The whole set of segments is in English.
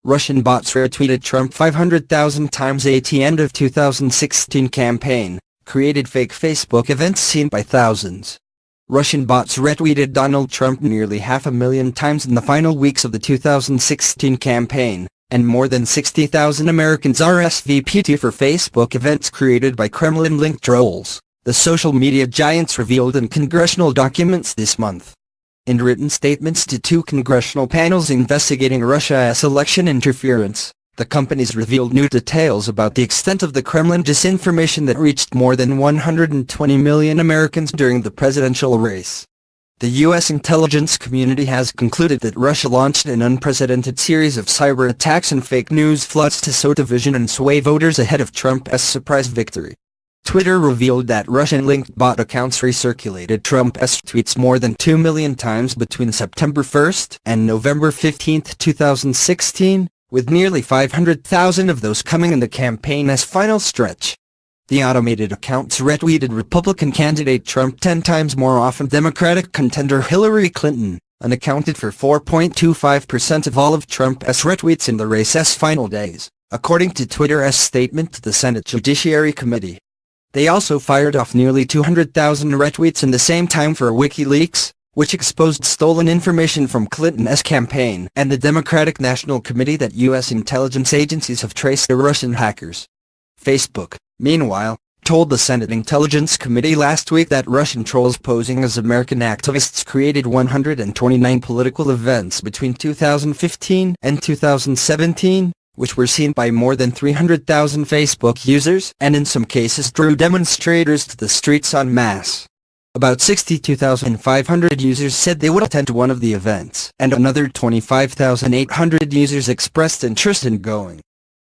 Russian bots retweeted Trump 500,000 times at the end of 2016 campaign, created fake Facebook events seen by thousands. Russian bots retweeted Donald Trump nearly 500,000 times in the final weeks of the 2016 campaign, and more than 60,000 Americans RSVP'd for Facebook events created by Kremlin-linked trolls, the social media giants revealed in congressional documents this month. In written statements to two congressional panels investigating Russia's election interference, the companies revealed new details about the extent of the Kremlin disinformation that reached more than 120 million Americans during the presidential race. The U.S. intelligence community has concluded that Russia launched an unprecedented series of cyber attacks and fake news floods to sow division and sway voters ahead of Trump's surprise victory. Twitter revealed that Russian-linked bot accounts recirculated Trump's tweets more than 2 million times between September 1 and November 15, 2016, with nearly 500,000 of those coming in the campaign's final stretch. The automated accounts retweeted Republican candidate Trump 10 times more often than Democratic contender Hillary Clinton, and accounted for 4.25% of all of Trump's retweets in the race's final days, according to Twitter's statement to the Senate Judiciary Committee. They also fired off nearly 200,000 retweets in the same time for WikiLeaks, which exposed stolen information from Clinton's campaign, and the Democratic National Committee that U.S. intelligence agencies have traced to Russian hackers. Facebook, meanwhile, told the Senate Intelligence Committee last week that Russian trolls posing as American activists created 129 political events between 2015 and 2017, which were seen by more than 300,000 Facebook users and in some cases drew demonstrators to the streets en masse. About 62,500 users said they would attend one of the events, and another 25,800 users expressed interest in going.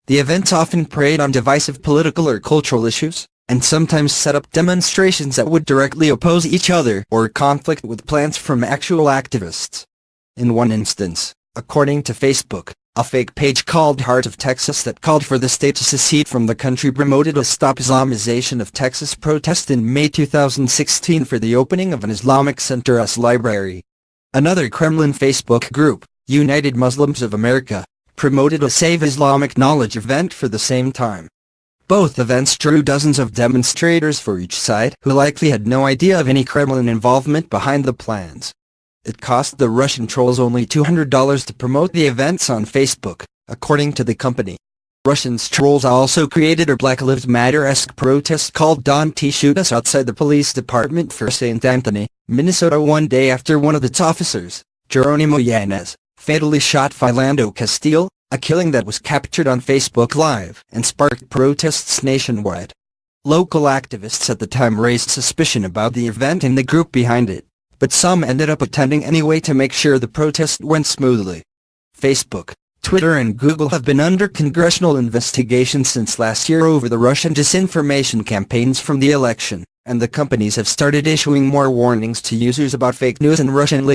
The events often preyed on divisive political or cultural issues, and sometimes set up demonstrations that would directly oppose each other or conflict with plans from actual activists. In one instance, according to Facebook, a fake page called Heart of Texas that called for the state to secede from the country promoted a Stop Islamization of Texas protest in May 2016 for the opening of an Islamic Center's library. Another Kremlin Facebook group, United Muslims of America, promoted a Save Islamic Knowledge event for the same time. Both events drew dozens of demonstrators for each side who likely had no idea of any Kremlin involvement behind the plans. It cost the Russian trolls only $200 to promote the events on Facebook, according to the company. Russian trolls also created a Black Lives Matter-esque protest called Don't Shoot Us outside the police department for St. Anthony, Minnesota one day after one of its officers, Jeronimo Yanez, fatally shot Philando Castile, a killing that was captured on Facebook Live and sparked protests nationwide. Local activists at the time raised suspicion about the event and the group behind it, but some ended up attending anyway to make sure the protest went smoothly. Facebook, Twitter and Google have been under congressional investigation since last year over the Russian disinformation campaigns from the election, and the companies have started issuing more warnings to users about fake news and Russian-linked